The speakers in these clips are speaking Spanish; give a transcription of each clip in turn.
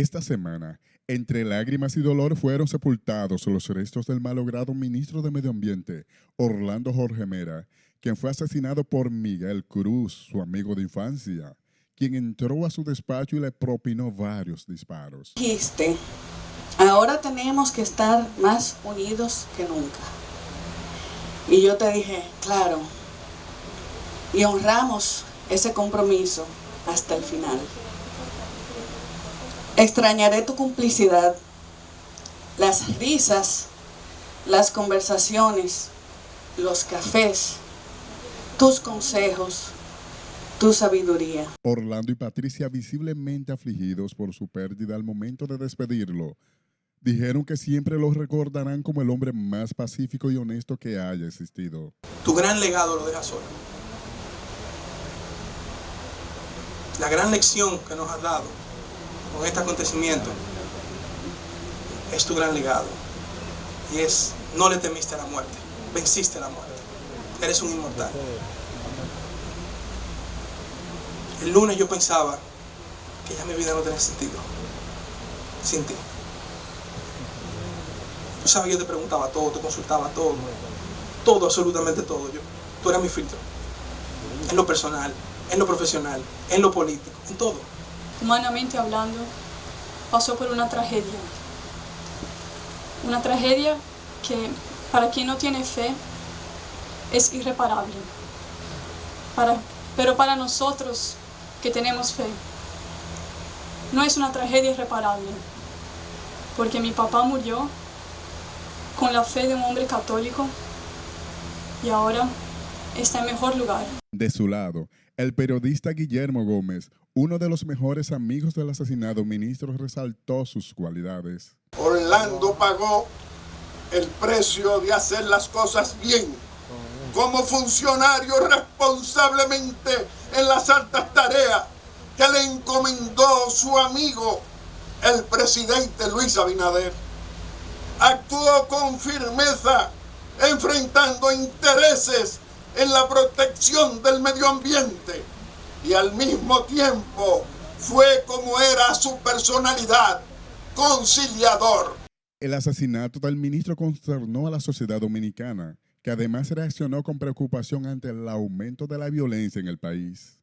Esta semana, entre lágrimas y dolor, fueron sepultados los restos del malogrado ministro de Medio Ambiente, Orlando Jorge Mera, quien fue asesinado por Miguel Cruz, su amigo de infancia, quien entró a su despacho y le propinó varios disparos. Dijiste, ahora tenemos que estar más unidos que nunca. Y yo te dije, claro, y honramos ese compromiso hasta el final. Extrañaré tu complicidad, las risas, las conversaciones, los cafés, tus consejos, tu sabiduría. Orlando y Patricia, visiblemente afligidos por su pérdida al momento de despedirlo, dijeron que siempre lo recordarán como el hombre más pacífico y honesto que haya existido. Tu gran legado lo dejas solo. La gran lección que nos has dado con este acontecimiento es tu gran legado. Y es, no le temiste a la muerte, venciste a la muerte. Eres un inmortal. El lunes yo pensaba que ya mi vida no tenía sentido sin ti. Tú sabes, yo te preguntaba todo, te consultaba todo, absolutamente todo. Tú eras mi filtro, en lo personal, en lo profesional, en lo político, en todo. Humanamente hablando, pasó por una tragedia. Una tragedia que para quien no tiene fe es irreparable. Pero para nosotros que tenemos fe, no es una tragedia irreparable. Porque mi papá murió con la fe de un hombre católico y ahora está en mejor lugar. De su lado, el periodista Guillermo Gómez, uno de los mejores amigos del asesinado ministro, resaltó sus cualidades. Orlando pagó el precio de hacer las cosas bien, como funcionario responsablemente en las altas tareas que le encomendó su amigo, el presidente Luis Abinader. Actuó con firmeza, enfrentando intereses en la protección del medio ambiente y al mismo tiempo fue, como era su personalidad, conciliador. El asesinato del ministro consternó a la sociedad dominicana, que además reaccionó con preocupación ante el aumento de la violencia en el país.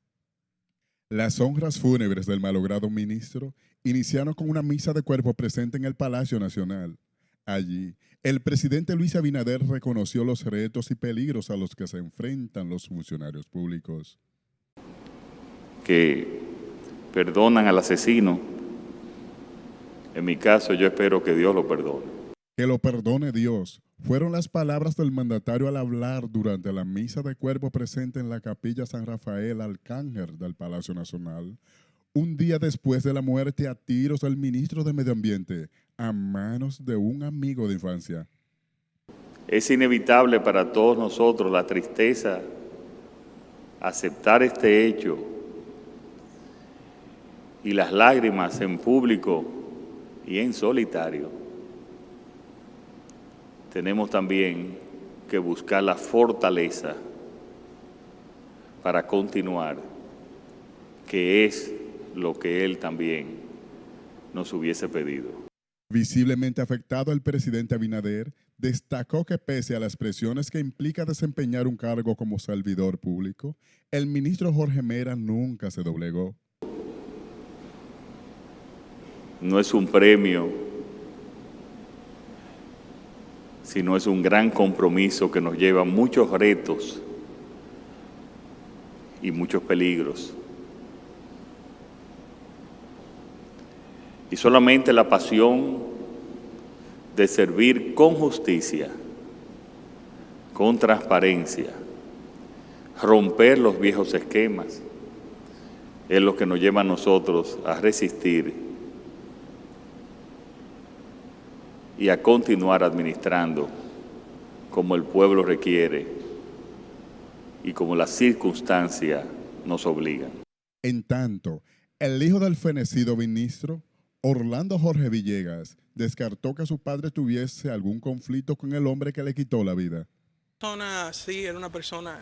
Las honras fúnebres del malogrado ministro iniciaron con una misa de cuerpo presente en el Palacio Nacional. Allí, el presidente Luis Abinader reconoció los retos y peligros a los que se enfrentan los funcionarios públicos. Que perdonan al asesino. En mi caso, yo espero que Dios lo perdone. Que lo perdone Dios, fueron las palabras del mandatario al hablar durante la misa de cuerpo presente en la Capilla San Rafael Arcángel del Palacio Nacional, un día después de la muerte a tiros del ministro de Medio Ambiente a manos de un amigo de infancia. Es inevitable para todos nosotros la tristeza, aceptar este hecho y las lágrimas en público y en solitario. Tenemos también que buscar la fortaleza para continuar, que es lo que él también nos hubiese pedido. Visiblemente afectado, el presidente Abinader destacó que pese a las presiones que implica desempeñar un cargo como servidor público, el ministro Jorge Mera nunca se doblegó. No es un premio, sino es un gran compromiso que nos lleva a muchos retos y muchos peligros. Y solamente la pasión de servir con justicia, con transparencia, romper los viejos esquemas, es lo que nos lleva a nosotros a resistir y a continuar administrando como el pueblo requiere y como las circunstancias nos obligan. En tanto, el hijo del fenecido ministro, Orlando Jorge Villegas, descartó que su padre tuviese algún conflicto con el hombre que le quitó la vida. Sí, era una persona,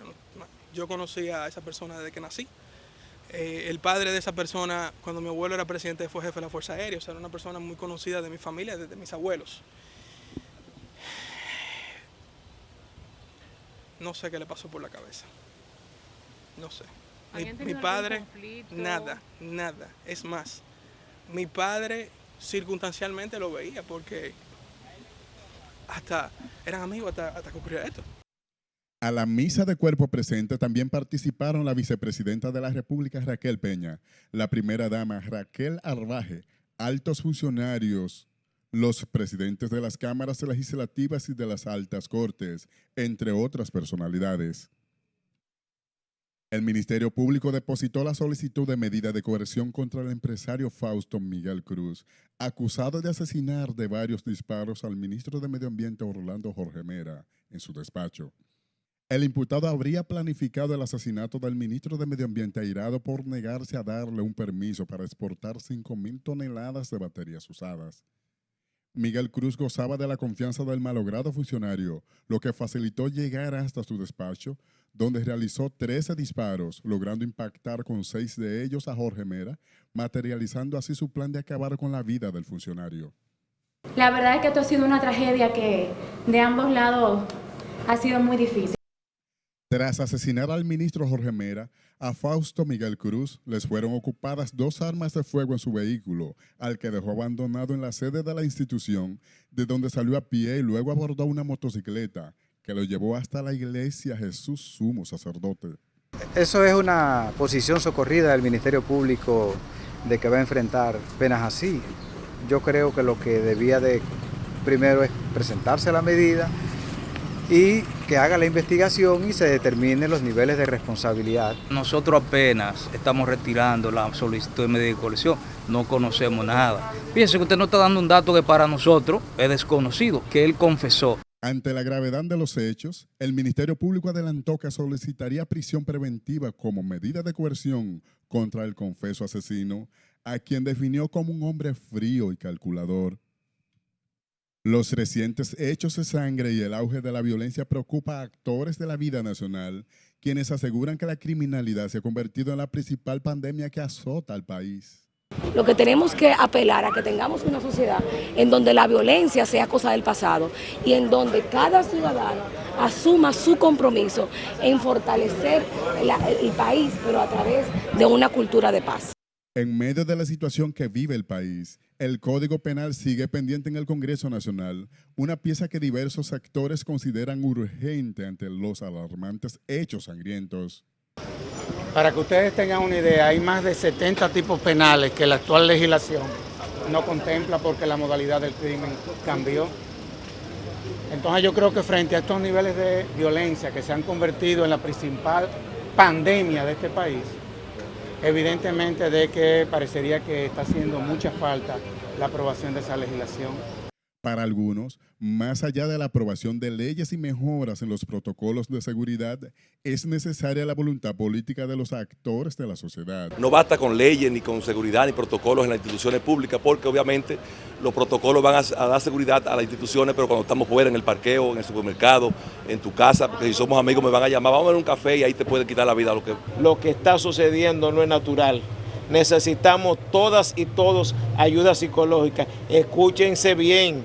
yo conocía a esa persona desde que nací. El padre de esa persona, cuando mi abuelo era presidente, fue jefe de la Fuerza Aérea, o sea, era una persona muy conocida de mi familia, de mis abuelos. No sé qué le pasó por la cabeza. No sé. Mi padre, nada. Es más, mi padre circunstancialmente lo veía porque hasta eran amigos hasta que ocurriera esto. A la misa de cuerpo presente también participaron la vicepresidenta de la República, Raquel Peña, la primera dama, Raquel Arbaje, altos funcionarios, los presidentes de las cámaras legislativas y de las altas cortes, entre otras personalidades. El Ministerio Público depositó la solicitud de medida de coerción contra el empresario Fausto Miguel Cruz, acusado de asesinar de varios disparos al ministro de Medio Ambiente Orlando Jorge Mera en su despacho. El imputado habría planificado el asesinato del ministro de Medio Ambiente airado por negarse a darle un permiso para exportar 5.000 toneladas de baterías usadas. Miguel Cruz gozaba de la confianza del malogrado funcionario, lo que facilitó llegar hasta su despacho, donde realizó 13 disparos, logrando impactar con 6 de ellos a Jorge Mera, materializando así su plan de acabar con la vida del funcionario. La verdad es que esto ha sido una tragedia que de ambos lados ha sido muy difícil. Tras asesinar al ministro Jorge Mera, a Fausto Miguel Cruz les fueron ocupadas 2 armas de fuego en su vehículo, al que dejó abandonado en la sede de la institución, de donde salió a pie y luego abordó una motocicleta que lo llevó hasta la iglesia Jesús Sumo Sacerdote. Eso es una posición socorrida del Ministerio Público de que va a enfrentar penas así. Yo creo que lo que debía de primero es presentarse la medida y que haga la investigación y se determinen los niveles de responsabilidad. Nosotros apenas estamos retirando la solicitud de medida de coerción, no conocemos nada. Fíjese que usted no está dando un dato que para nosotros es desconocido, que él confesó. Ante la gravedad de los hechos, el Ministerio Público adelantó que solicitaría prisión preventiva como medida de coerción contra el confeso asesino, a quien definió como un hombre frío y calculador. Los recientes hechos de sangre y el auge de la violencia preocupa a actores de la vida nacional, quienes aseguran que la criminalidad se ha convertido en la principal pandemia que azota al país. Lo que tenemos que apelar a que tengamos una sociedad en donde la violencia sea cosa del pasado y en donde cada ciudadano asuma su compromiso en fortalecer el país, pero a través de una cultura de paz. En medio de la situación que vive el país, el Código Penal sigue pendiente en el Congreso Nacional, una pieza que diversos sectores consideran urgente ante los alarmantes hechos sangrientos. Para que ustedes tengan una idea, hay más de 70 tipos penales que la actual legislación no contempla porque la modalidad del crimen cambió. Entonces yo creo que frente a estos niveles de violencia que se han convertido en la principal pandemia de este país, evidentemente de que parecería que está haciendo mucha falta la aprobación de esa legislación. Para algunos, más allá de la aprobación de leyes y mejoras en los protocolos de seguridad, es necesaria la voluntad política de los actores de la sociedad. No basta con leyes, ni con seguridad, ni protocolos en las instituciones públicas, porque obviamente los protocolos van a dar seguridad a las instituciones, pero cuando estamos fuera, en el parqueo, en el supermercado, en tu casa, porque si somos amigos me van a llamar, vamos a ver un café y ahí te pueden quitar la vida. Lo que está sucediendo no es natural. Necesitamos todas y todos ayuda psicológica. Escúchense bien.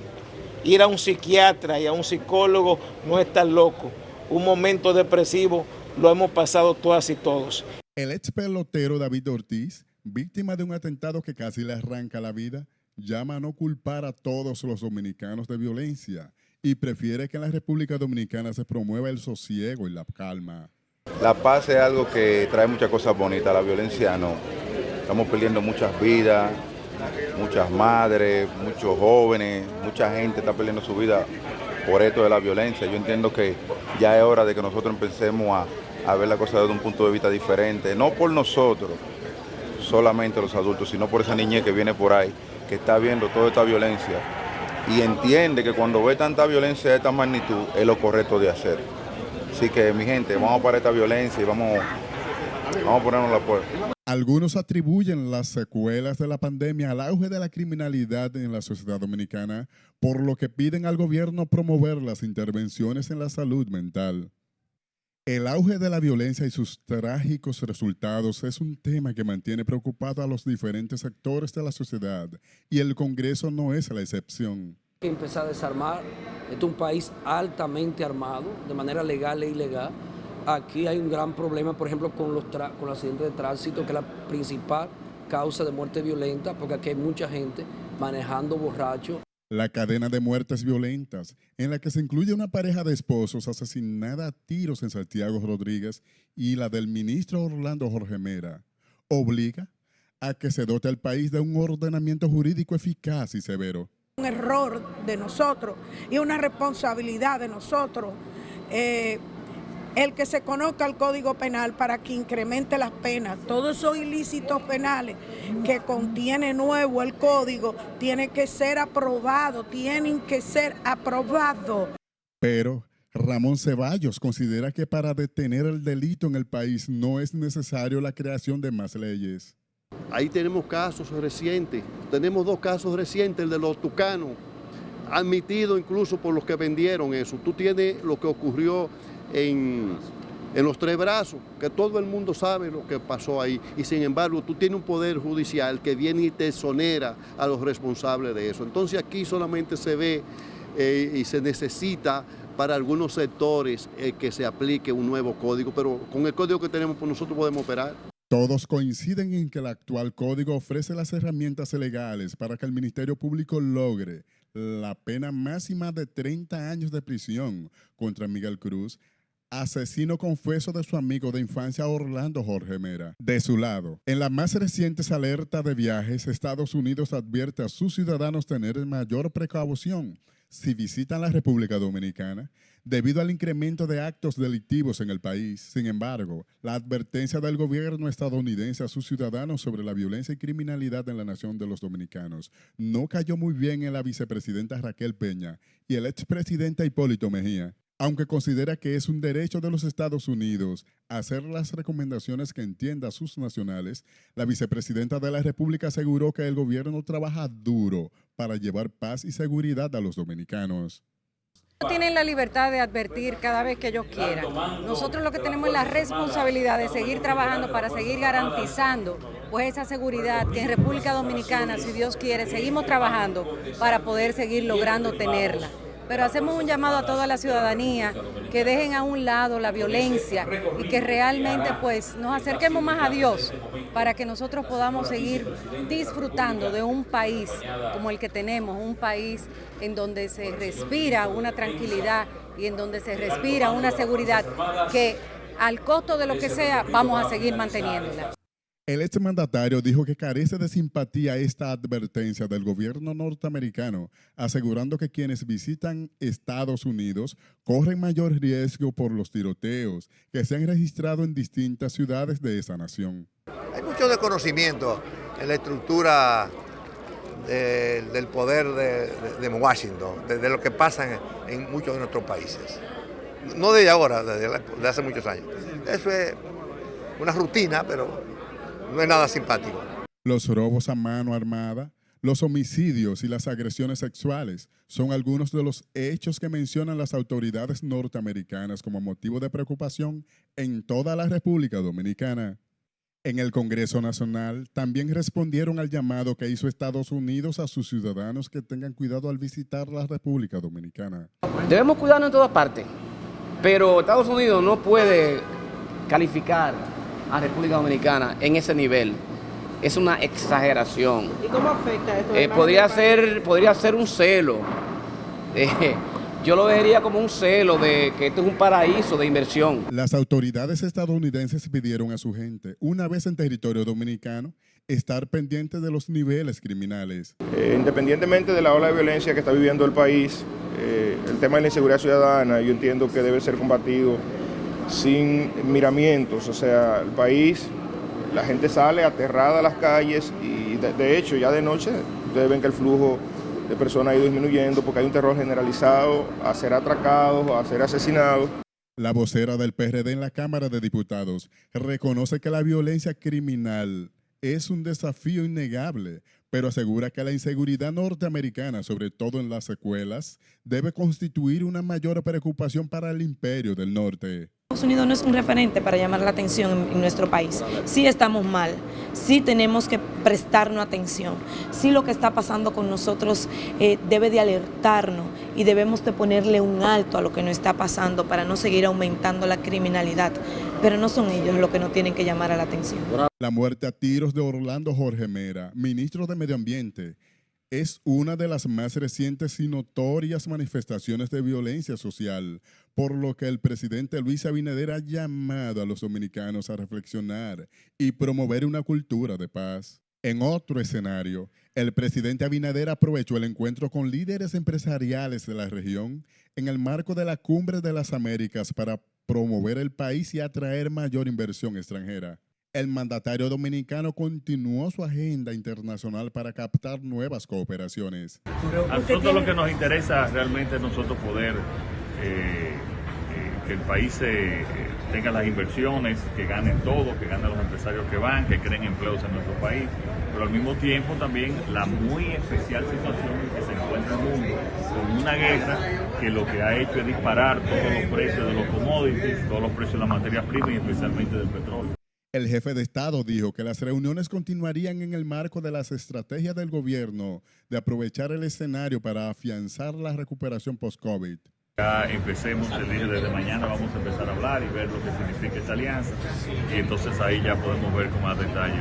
Ir a un psiquiatra y a un psicólogo no es tan loco. Un momento depresivo lo hemos pasado todas y todos. El ex pelotero David Ortiz, víctima de un atentado que casi le arranca la vida, llama a no culpar a todos los dominicanos de violencia y prefiere que en la República Dominicana se promueva el sosiego y la calma. La paz es algo que trae muchas cosas bonitas, la violencia no. Estamos perdiendo muchas vidas, muchas madres, muchos jóvenes, mucha gente está perdiendo su vida por esto de la violencia. Yo entiendo que ya es hora de que nosotros empecemos a ver la cosa desde un punto de vista diferente, no por nosotros, solamente los adultos, sino por esa niñez que viene por ahí, que está viendo toda esta violencia y entiende que cuando ve tanta violencia de esta magnitud es lo correcto de hacer. Así que mi gente, vamos a parar esta violencia y vamos a ponernos la puerta. Algunos atribuyen las secuelas de la pandemia al auge de la criminalidad en la sociedad dominicana, por lo que piden al gobierno promover las intervenciones en la salud mental. El auge de la violencia y sus trágicos resultados es un tema que mantiene preocupado a los diferentes sectores de la sociedad y el Congreso no es la excepción. Hay que empezar a desarmar. Este es un país altamente armado, de manera legal e ilegal. Aquí hay un gran problema, por ejemplo, con los accidentes de tránsito, que es la principal causa de muerte violenta, porque aquí hay mucha gente manejando borracho. La cadena de muertes violentas, en la que se incluye una pareja de esposos asesinada a tiros en Santiago Rodríguez y la del ministro Orlando Jorge Mera, obliga a que se dote al país de un ordenamiento jurídico eficaz y severo. Un error de nosotros y una responsabilidad de nosotros. El que se conozca el Código Penal para que incremente las penas. Todos esos ilícitos penales que contiene nuevo el Código tienen que ser aprobados, Pero Ramón Ceballos considera que para detener el delito en el país no es necesario la creación de más leyes. Ahí tenemos casos recientes, tenemos 2 casos recientes, el de los tucanos, admitido incluso por los que vendieron eso. Tú tienes lo que ocurrió en los Tres Brazos, que todo el mundo sabe lo que pasó ahí, y sin embargo tú tienes un poder judicial que viene y te exonera a los responsables de eso. Entonces aquí solamente se ve y se necesita para algunos sectores que se aplique un nuevo código, pero con el código que tenemos pues nosotros podemos operar. Todos coinciden en que el actual código ofrece las herramientas legales para que el Ministerio Público logre la pena máxima de 30 años de prisión contra Miguel Cruz, asesino confeso de su amigo de infancia Orlando Jorge Mera. De su lado, en las más recientes alertas de viajes, Estados Unidos advierte a sus ciudadanos tener mayor precaución si visitan la República Dominicana, debido al incremento de actos delictivos en el país. Sin embargo, la advertencia del gobierno estadounidense a sus ciudadanos sobre la violencia y criminalidad en la nación de los dominicanos no cayó muy bien en la vicepresidenta Raquel Peña y el expresidente Hipólito Mejía, aunque considera que es un derecho de los Estados Unidos hacer las recomendaciones que entienda a sus nacionales. La vicepresidenta de la República aseguró que el gobierno trabaja duro para llevar paz y seguridad a los dominicanos. Tienen la libertad de advertir cada vez que ellos quieran. Nosotros lo que tenemos es la responsabilidad de seguir trabajando para seguir garantizando pues esa seguridad que en República Dominicana, si Dios quiere, seguimos trabajando para poder seguir logrando tenerla. Pero hacemos un llamado a toda la ciudadanía que dejen a un lado la violencia y que realmente pues nos acerquemos más a Dios para que nosotros podamos seguir disfrutando de un país como el que tenemos, un país en donde se respira una tranquilidad y en donde se respira una seguridad que al costo de lo que sea vamos a seguir manteniéndola. El exmandatario dijo que carece de simpatía esta advertencia del gobierno norteamericano, asegurando que quienes visitan Estados Unidos corren mayor riesgo por los tiroteos que se han registrado en distintas ciudades de esa nación. Hay mucho desconocimiento en la estructura del poder de Washington, de lo que pasa en muchos de nuestros países. No desde ahora, desde hace muchos años. Eso es una rutina, pero no es nada simpático. Los robos a mano armada, los homicidios y las agresiones sexuales son algunos de los hechos que mencionan las autoridades norteamericanas como motivo de preocupación en toda la República Dominicana. En el Congreso Nacional también respondieron al llamado que hizo Estados Unidos a sus ciudadanos que tengan cuidado al visitar la República Dominicana. Debemos cuidarnos en todas partes, pero Estados Unidos no puede calificar a República Dominicana en ese nivel. Es una exageración. ¿Y cómo afecta esto? Podría ser un celo. Yo lo vería como un celo de que esto es un paraíso de inversión. Las autoridades estadounidenses pidieron a su gente, una vez en territorio dominicano, estar pendientes de los niveles criminales. Independientemente de la ola de violencia que está viviendo el país, el tema de la inseguridad ciudadana, yo entiendo que debe ser combatido sin miramientos. O sea, el país, la gente sale aterrada a las calles y de hecho ya de noche ustedes ven que el flujo de personas ha ido disminuyendo porque hay un terror generalizado a ser atracados, a ser asesinados. La vocera del PRD en la Cámara de Diputados reconoce que la violencia criminal es un desafío innegable, pero asegura que la inseguridad norteamericana, sobre todo en las secuelas, debe constituir una mayor preocupación para el Imperio del Norte. Estados Unidos no es un referente para llamar la atención en nuestro país. Sí estamos mal, sí tenemos que prestarnos atención, sí lo que está pasando con nosotros debe de alertarnos y debemos de ponerle un alto a lo que nos está pasando para no seguir aumentando la criminalidad, pero no son ellos los que nos tienen que llamar a la atención. La muerte a tiros de Orlando Jorge Mera, ministro de Medio Ambiente, es una de las más recientes y notorias manifestaciones de violencia social, por lo que el presidente Luis Abinader ha llamado a los dominicanos a reflexionar y promover una cultura de paz. En otro escenario, el presidente Abinader aprovechó el encuentro con líderes empresariales de la región en el marco de la Cumbre de las Américas para promover el país y atraer mayor inversión extranjera. El mandatario dominicano continuó su agenda internacional para captar nuevas cooperaciones. A nosotros lo que nos interesa realmente es nosotros poder que el país tenga las inversiones, que ganen todos, que ganen los empresarios que van, que creen empleos en nuestro país, pero al mismo tiempo también la muy especial situación en que se encuentra el mundo con una guerra que lo que ha hecho es disparar todos los precios de los commodities, todos los precios de las materias primas y especialmente del petróleo. El jefe de Estado dijo que las reuniones continuarían en el marco de las estrategias del gobierno de aprovechar el escenario para afianzar la recuperación post-COVID. Ya empecemos, el día desde mañana vamos a empezar a hablar y ver lo que significa esta alianza y entonces ahí ya podemos ver con más detalle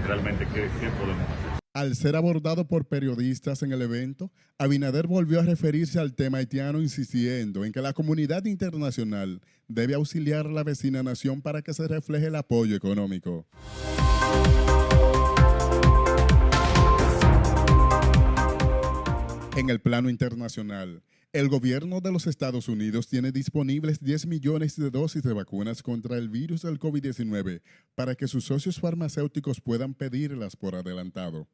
realmente qué podemos hacer. Al ser abordado por periodistas en el evento, Abinader volvió a referirse al tema haitiano insistiendo en que la comunidad internacional debe auxiliar a la vecina nación para que se refleje el apoyo económico. En el plano internacional, el gobierno de los Estados Unidos tiene disponibles 10 millones de dosis de vacunas contra el virus del COVID-19 para que sus socios farmacéuticos puedan pedirlas por adelantado.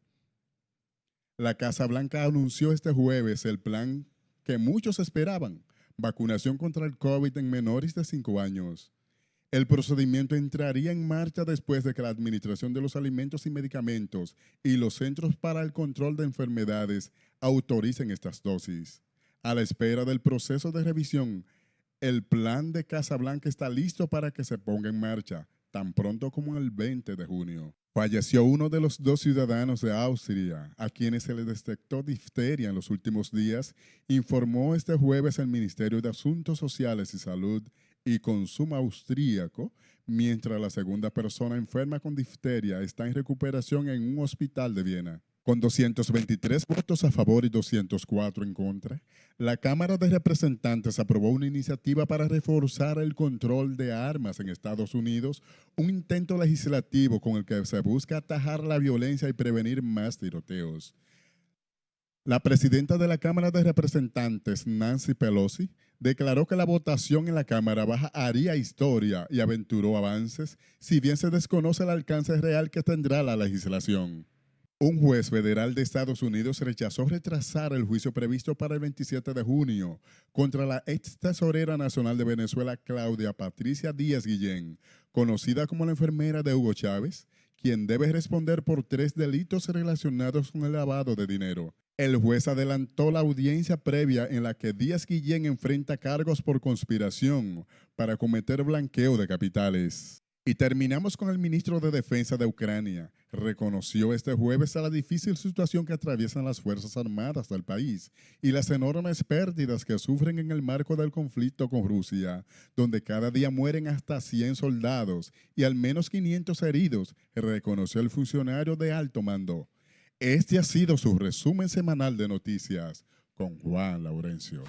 La Casa Blanca anunció este jueves el plan que muchos esperaban, vacunación contra el COVID en menores de 5 años. El procedimiento entraría en marcha después de que la Administración de los Alimentos y Medicamentos y los Centros para el Control de Enfermedades autoricen estas dosis. A la espera del proceso de revisión, el plan de Casa Blanca está listo para que se ponga en marcha, tan pronto como el 20 de junio. Falleció uno de los 2 ciudadanos de Austria, a quienes se les detectó difteria en los últimos días, informó este jueves el Ministerio de Asuntos Sociales y Salud y Consumo austríaco, mientras la segunda persona enferma con difteria está en recuperación en un hospital de Viena. Con 223 votos a favor y 204 en contra, la Cámara de Representantes aprobó una iniciativa para reforzar el control de armas en Estados Unidos, un intento legislativo con el que se busca atajar la violencia y prevenir más tiroteos. La presidenta de la Cámara de Representantes, Nancy Pelosi, declaró que la votación en la Cámara Baja haría historia y aventuró avances, si bien se desconoce el alcance real que tendrá la legislación. Un juez federal de Estados Unidos rechazó retrasar el juicio previsto para el 27 de junio contra la ex tesorera nacional de Venezuela, Claudia Patricia Díaz Guillén, conocida como la enfermera de Hugo Chávez, quien debe responder por 3 delitos relacionados con el lavado de dinero. El juez adelantó la audiencia previa en la que Díaz Guillén enfrenta cargos por conspiración para cometer blanqueo de capitales. Y terminamos con el ministro de Defensa de Ucrania. Reconoció este jueves a la difícil situación que atraviesan las Fuerzas Armadas del país y las enormes pérdidas que sufren en el marco del conflicto con Rusia, donde cada día mueren hasta 100 soldados y al menos 500 heridos, reconoció el funcionario de alto mando. Este ha sido su resumen semanal de noticias con Juan Laurencio.